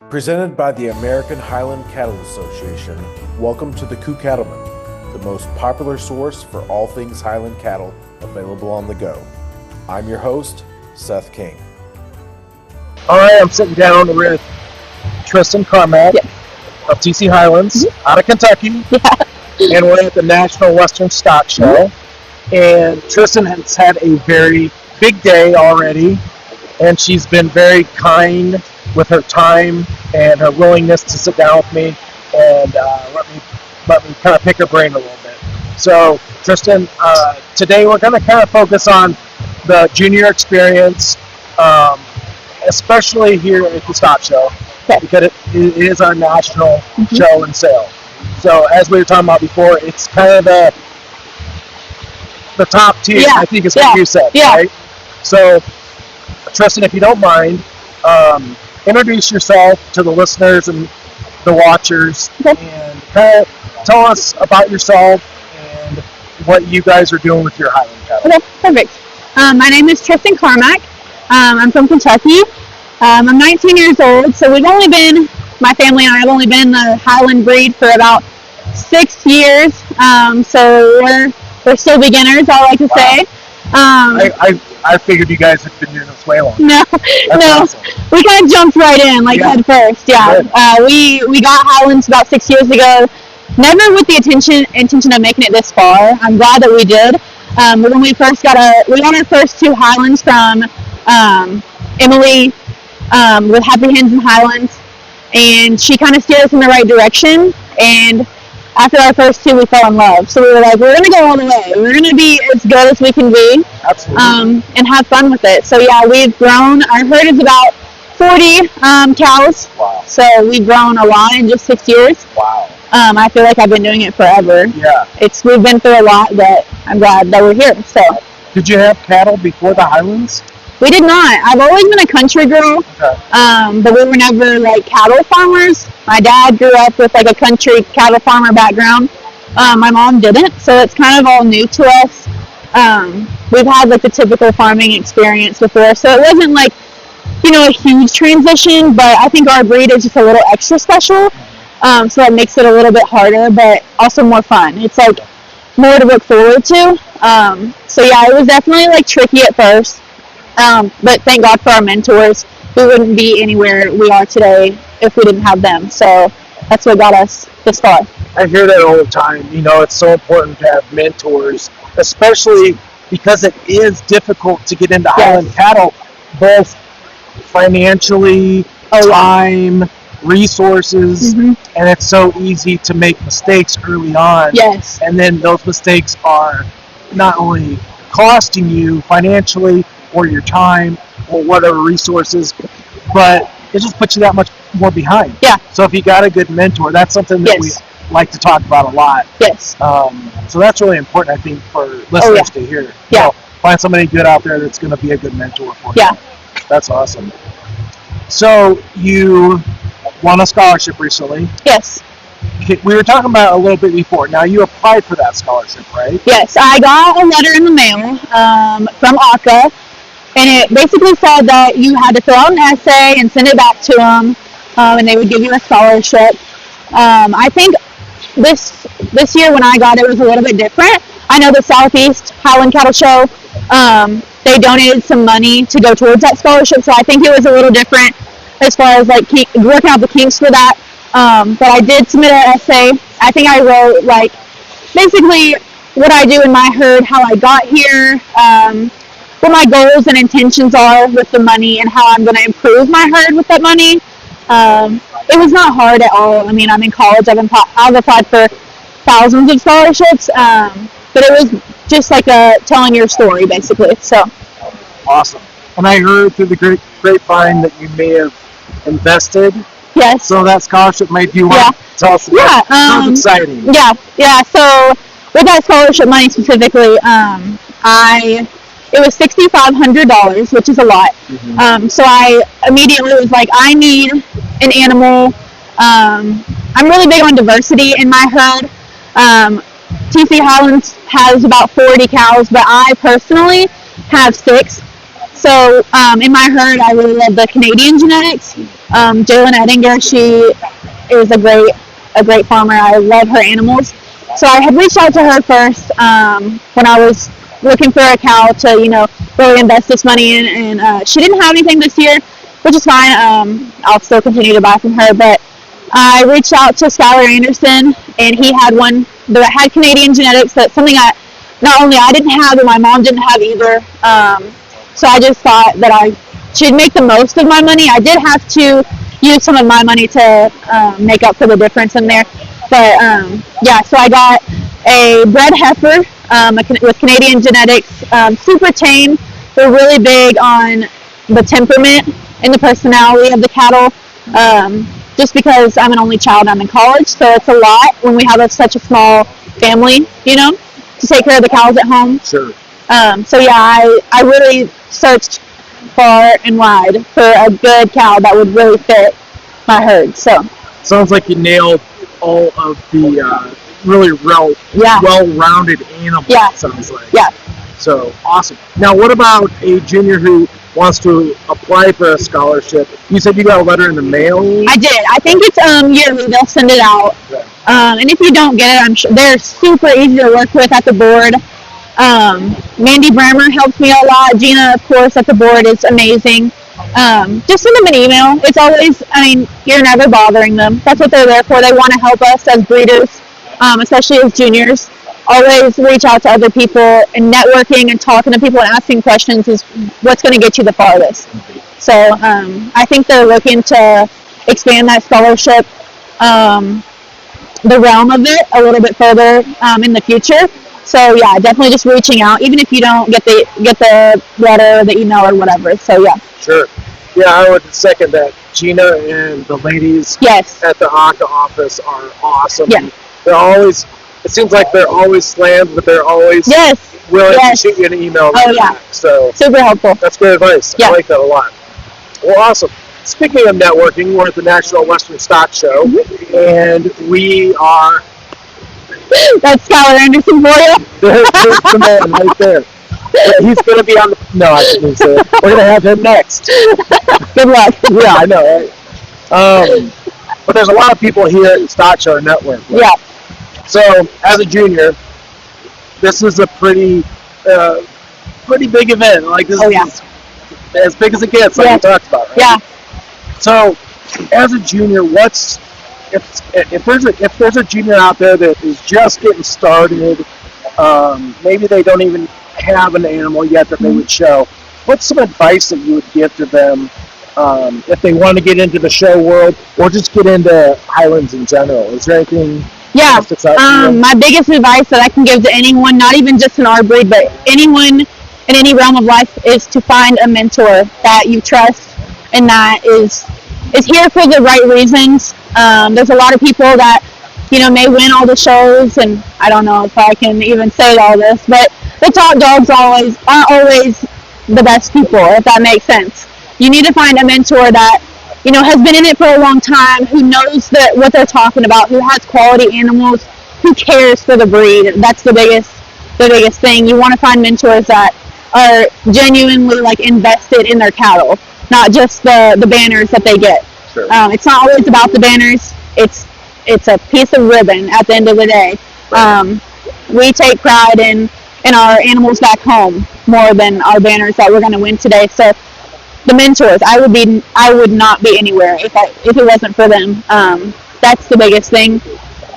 Presented by the American Highland Cattle Association, welcome to the Coo Cattlemen, the most popular source for all things Highland cattle available on the go. I'm your host, Seth King. All right, I'm sitting down with Tristin Carmack of TC Highlands out of Kentucky, and we're at the National Western Stock Show. And Tristin has had a very big day already, and she's been very kind with her time and her willingness to sit down with me and let me kind of pick her brain a little bit. So, Tristin, today we're going to kind of focus on the junior experience, especially here at the stock show, because it is our national show and sale. So, as we were talking about before, it's kind of the top tier, I think is what you said, right? So, Tristin, if you don't mind, introduce yourself to the listeners and the watchers, and kind of tell us about yourself and what you guys are doing with your Highland cattle. Okay, perfect. My name is Tristin Carmack. I'm from Kentucky. I'm 19 years old, so my family and I have only been the Highland breed for about 6 years. So we're still beginners, I like to say. I figured you guys had been doing this way long. No. Awesome. We kind of jumped right in, head first. We got Highlands about 6 years ago. Never with the intention of making it this far. I'm glad that we did. But when we got our first 2 Highlands from Emily with Happy Hens and Highlands, and she kind of steered us in the right direction. And after our first 2, we fell in love. So we were like, we're going to go all the way. We're going to be as good as we can be. Absolutely. And have fun with it. So we've grown. Our herd is about 40 cows. Wow. So we've grown a lot in just 6 years. Wow. I feel like I've been doing it forever. Yeah. We've been through a lot, but I'm glad that we're here. So. Did you have cattle before the Highlands? We did not. I've always been a country girl, but we were never cattle farmers. My dad grew up with a country cattle farmer background. My mom didn't, so it's kind of all new to us. We've had the typical farming experience before, so it wasn't a huge transition, but I think our breed is just a little extra special, so that makes it a little bit harder, but also more fun. It's more to look forward to. So it was definitely tricky at first. But thank God for our mentors. We wouldn't be anywhere we are today if we didn't have them. So that's what got us this far. I hear that all the time. It's so important to have mentors, especially because it is difficult to get into Highland cattle, both financially, time, resources, and it's so easy to make mistakes early on. Yes. And then those mistakes are not only costing you financially, or your time, or whatever resources, but it just puts you that much more behind. Yeah. So if you got a good mentor, that's something that we like to talk about a lot. Yes. So that's really important, I think, for listeners to hear. Yeah. Find somebody good out there that's going to be a good mentor for you. Yeah. That's awesome. So you won a scholarship recently. Yes. We were talking about it a little bit before. Now, you applied for that scholarship, right? Yes. I got a letter in the mail from AHCA. And it basically said that you had to fill out an essay and send it back to them, and they would give you a scholarship. I think this year when I got it was a little bit different. I know the Southeast Highland Cattle Show, they donated some money to go towards that scholarship, so I think it was a little different as far as working out the kinks for that. But I did submit an essay. I think I wrote basically what I do in my herd, how I got here, what my goals and intentions are with the money, and how I'm going to improve my herd with that money. It was not hard at all. I mean, I'm in college. I've applied for thousands of scholarships, but it was just telling your story, basically. So awesome. And I heard through the grapevine that you may have invested. Yes. So that scholarship made you want to tell us about it. Sounds exciting. Yeah. So with that scholarship money specifically, it was $6,500, which is a lot. So I immediately was I need an animal. I'm really big on diversity in my herd. TC Highlands has about 40 cows, but I personally have 6. So in my herd, I really love the Canadian genetics. Jalen Ettinger, she is a great farmer. I love her animals. So I had reached out to her first when I was looking for a cow to, really invest this money in. And she didn't have anything this year, which is fine. I'll still continue to buy from her. But I reached out to Skylar Anderson, and he had one that had Canadian genetics. That's something not only I didn't have, but my mom didn't have either. So I just thought that I should make the most of my money. I did have to use some of my money to make up for the difference in there. But so I got a bred heifer with Canadian genetics, super tame. They're really big on the temperament and the personality of the cattle. Just because I'm an only child, I'm in college, so it's a lot when we have such a small family, to take care of the cows at home. Sure. I really searched far and wide for a good cow that would really fit my herd. So sounds like you nailed all of the really well-rounded animals. Yeah. It sounds like. Yeah. So awesome. Now, what about a junior who wants to apply for a scholarship? You said you got a letter in the mail. I did. I think it's yearly. They'll send it out. Okay. And if you don't get it, I'm sure they're super easy to work with at the board. Mandy Brammer helps me a lot. Gina, of course, at the board is amazing. Just send them an email. It's always, you're never bothering them. That's what they're there for. They want to help us as breeders, especially as juniors. Always reach out to other people, and networking and talking to people and asking questions is what's going to get you the farthest. So I think they're looking to expand that scholarship, the realm of it, a little bit further in the future. So yeah, definitely just reaching out, even if you don't get the letter, the email, or whatever. So yeah. Sure. Yeah, I would second that. Gina and the ladies at the AHCA office are awesome. Yeah. They're always, it seems like they're always slammed, but they're always willing to shoot you an email. Back. So super helpful. That's great advice. Yeah. I like that a lot. Well, awesome. Speaking of networking, we're at the National Western Stock Show, and we are... That's Skylar Anderson for you. There's the man right there. He's going to be on the... No, I shouldn't say it. We're going to have him next. Good luck. Yeah, I know, right? But there's a lot of people here at the Stock Show Network. Right? Yeah. So, as a junior, this is a pretty big event. Like, this is as big as it gets, like we talked about, right? Yeah. So, as a junior, if there's a junior out there that is just getting started, maybe they don't even have an animal yet that they would show, what's some advice that you would give to them if they want to get into the show world or just get into Highlands in general? Is there anything? Yeah. My biggest advice that I can give to anyone, not even just in our breed, but anyone in any realm of life, is to find a mentor that you trust and that is here for the right reasons. There's a lot of people that, may win all the shows, and I don't know if I can even say all this, but the top dogs aren't always the best people, if that makes sense. You need to find a mentor that, has been in it for a long time, who knows what they're talking about, who has quality animals, who cares for the breed. That's the biggest thing. You want to find mentors that are genuinely invested in their not just the banners that they get. Sure. It's not always about the banners. It's a piece of ribbon at the end of the day. We take pride in our animals back home more than our banners that we're going to win today. So the mentors, I would not be anywhere if it wasn't for them. That's the biggest thing.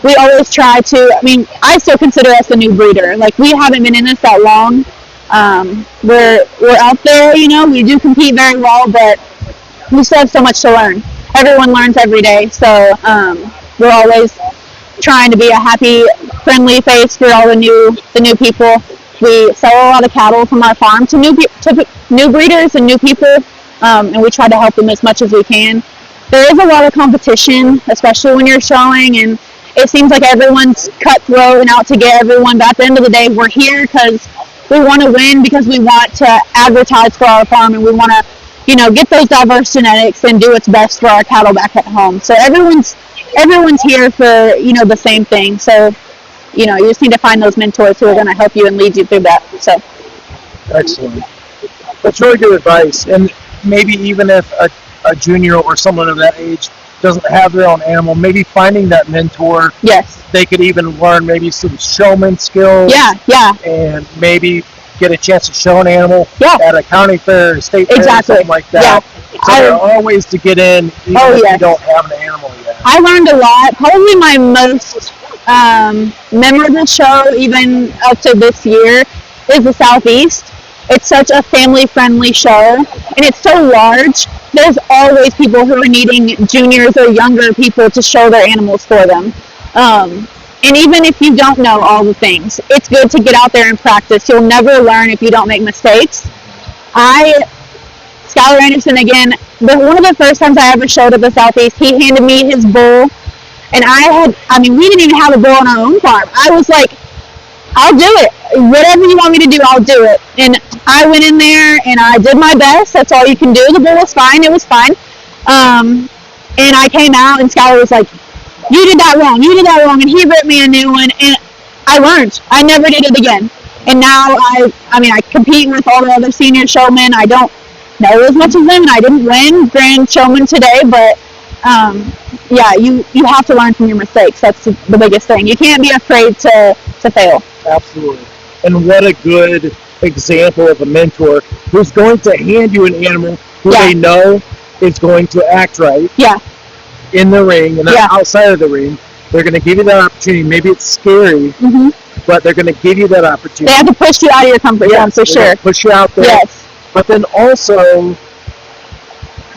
We always try to, I still consider us a new breeder. We haven't been in this that long. We're out there, we do compete very well, but we still have so much to learn. Everyone learns every day, so we're always trying to be a happy, friendly face for all the new people. We sell a lot of cattle from our farm to new breeders and new people, and we try to help them as much as we can. There is a lot of competition, especially when you're showing, and it seems like everyone's cutthroat and out to get everyone, but at the end of the day, we're here because we want to win, because we want to advertise for our farm, and we want to get those diverse genetics and do what's best for our cattle back at home. So everyone's here for, the same thing. So, you just need to find those mentors who are going to help you and lead you through that. So. Excellent. That's really good advice. And maybe even if a junior or someone of that age doesn't have their own animal, maybe finding that mentor. Yes. They could even learn maybe some showman skills. Yeah. And maybe get a chance to show an animal at a county fair, state fair, something like that. Yeah. So there are ways to get in even if you don't have an animal yet. I learned a lot. Probably my most memorable show, even up to this year, is the Southeast. It's such a family-friendly show, and it's so large. There's always people who are needing juniors or younger people to show their animals for them. And even if you don't know all the things, it's good to get out there and practice. You'll never learn if you don't make mistakes. Skylar Anderson, again, one of the first times I ever showed at the Southeast, he handed me his bull, and we didn't even have a bull on our own farm. I was like, I'll do it. Whatever you want me to do, I'll do it. And I went in there and I did my best. That's all you can do. The bull was fine. It was fine. And I came out and Skylar was like, you did that wrong. You did that wrong. And he ripped me a new one. And I learned. I never did it again. And now I compete with all the other senior showmen. I don't know as much as them, and I didn't win Grand Showman today, but you have to learn from your mistakes. That's the biggest thing. You can't be afraid to fail. Absolutely. And what a good example of a mentor who's going to hand you an animal who they know is going to act right in the ring and not outside of the ring. They're going to give you that opportunity. Maybe it's scary, but they're going to give you that opportunity. They have to push you out of your comfort zone for sure. Push you out there. Yes. But then also,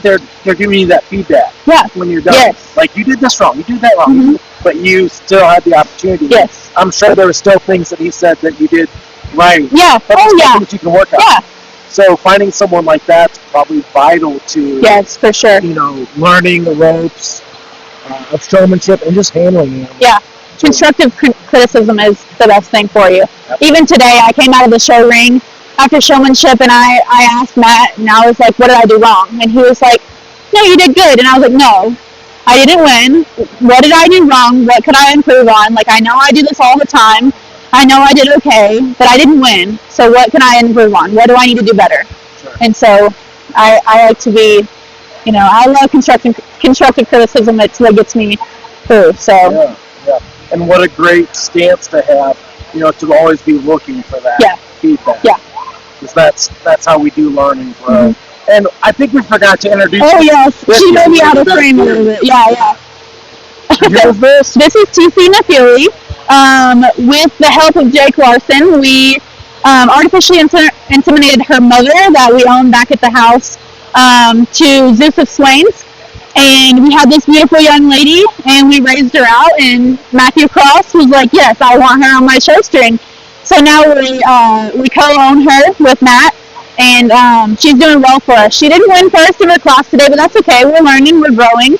they're giving you that feedback when you're done. Yes. Like, you did this wrong, you did that wrong, but you still had the opportunity. Yes. I'm sure there were still things that he said that you did right. Yeah. But things you can work on. Yeah. So finding someone like that's probably vital to for sure. Learning the ropes of showmanship and just handling it. Yeah. Constructive criticism is the best thing for you. Absolutely. Even today, I came out of the show ring after showmanship, and I asked Matt, and I was like, what did I do wrong? And he was like, no, you did good. And I was like, no, I didn't win. What did I do wrong? What could I improve on? Like, I know I do this all the time. I know I did okay, but I didn't win. So what can I improve on? What do I need to do better? Sure. And so I like to be, I love constructive criticism. It's what gets me through. So. Yeah. And what a great stance to have, to always be looking for that feedback. Yeah. Because that's how we do learn and grow. And I think we forgot to introduce. Oh yes, she made me out of frame a little bit. Yeah. Who's this? This is TC Nafili. With the help of Jake Larson, we artificially inseminated her mother that we own back at the house to Zeus of Swains. And we had this beautiful young lady, and we raised her out, and Matthew Cross was like, yes, I want her on my show string. So now we co-own her with Matt, and she's doing well for us. She didn't win first in her class today, but that's okay. We're learning, we're growing.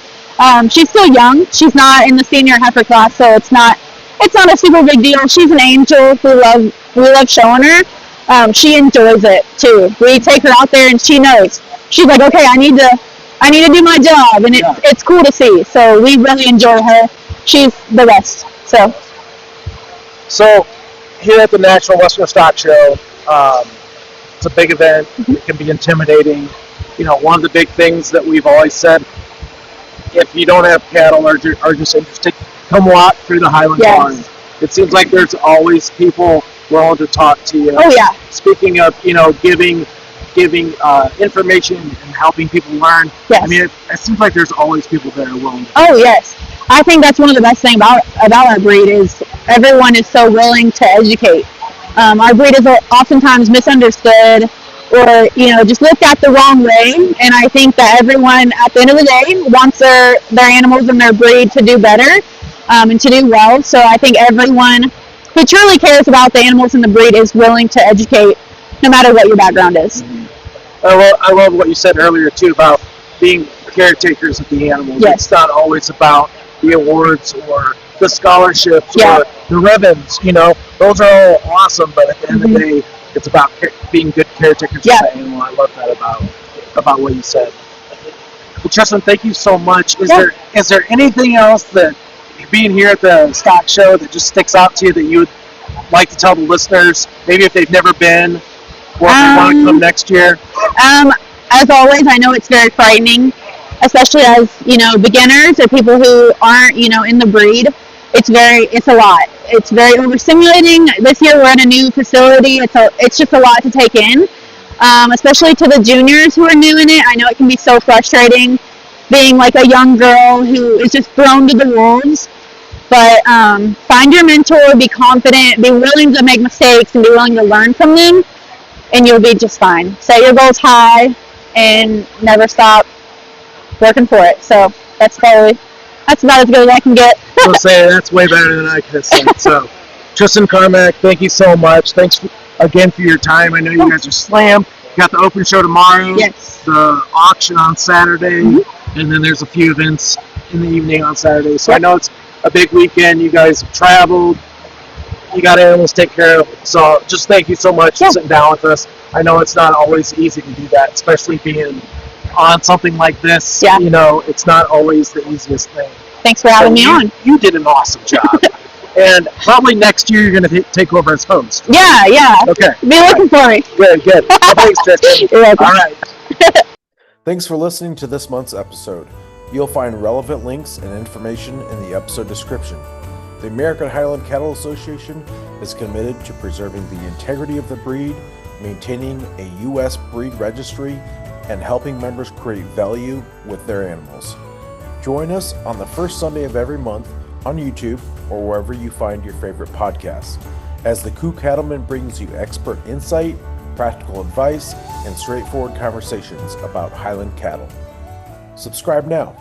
She's still young. She's not in the senior heifer class, so it's not a super big deal. She's an angel. We love showing her. She enjoys it too. We take her out there, and she knows. She's like, okay, I need to do my job, and it's cool to see. So we really enjoy her. She's the best. So here at the National Western Stock Show, it's a big event. It can be intimidating. One of the big things that we've always said, if you don't have cattle or are just interested, come walk through the Highland Barn. It seems like there's always people willing to talk to you. Oh yeah. Speaking of, giving information and helping people learn. Yes. I mean, it seems like there's always people that are willing to. Oh yes, I think that's one of the best things about our breed is everyone is so willing to educate. Our breed is oftentimes misunderstood or just looked at the wrong way, and I think that everyone at the end of the day wants their animals and their breed to do better and to do well. So I think everyone who truly cares about the animals and the breed is willing to educate, no matter what your background is. I love what you said earlier too about being caretakers of the animals. Yes. It's not always about the awards or the scholarships or the ribbons. Those are all awesome, but at the end of the day, it's about being good caretakers of the animal. I love that about what you said. Well, Tristin, thank you so much. Is there anything else that being here at the stock show that just sticks out to you that you would like to tell the listeners, maybe if they've never been, or if they want to come next year? As always, I know it's very frightening, especially as, beginners or people who aren't, in the breed. It's a lot. It's very overstimulating. This year we're in a new facility. It's just a lot to take in, especially to the juniors who are new in it. I know it can be so frustrating being like a young girl who is just thrown to the wolves. But find your mentor, be confident, be willing to make mistakes, and be willing to learn from them, and you'll be just fine. Set your goals high and never stop working for it. So that's about as good as I can get. I'll say that's way better than I could have said. So, Tristin, Carmack, thank you so much. Thanks again for your time. I know you guys are slammed. You got the open show tomorrow. Yes. The auction on Saturday, and then there's a few events in the evening on Saturday. So I know it's a big weekend. You guys have traveled. You got animals to take care of. So just thank you so much for sitting down with us. I know it's not always easy to do that, especially being on something like this. Yeah. It's not always the easiest thing. Thanks for having me on. You did an awesome job. And probably next year you're going to take over as host. Yeah. Okay. Be looking for me. Good. Well, thanks, Tristin. You're welcome. All right. Thanks for listening to this month's episode. You'll find relevant links and information in the episode description. The American Highland Cattle Association is committed to preserving the integrity of the breed, maintaining a U.S. breed registry, and helping members create value with their animals. Join us on the first Sunday of every month on YouTube or wherever you find your favorite podcasts, as the Coo Cattlemen brings you expert insight, practical advice, and straightforward conversations about Highland cattle. Subscribe now.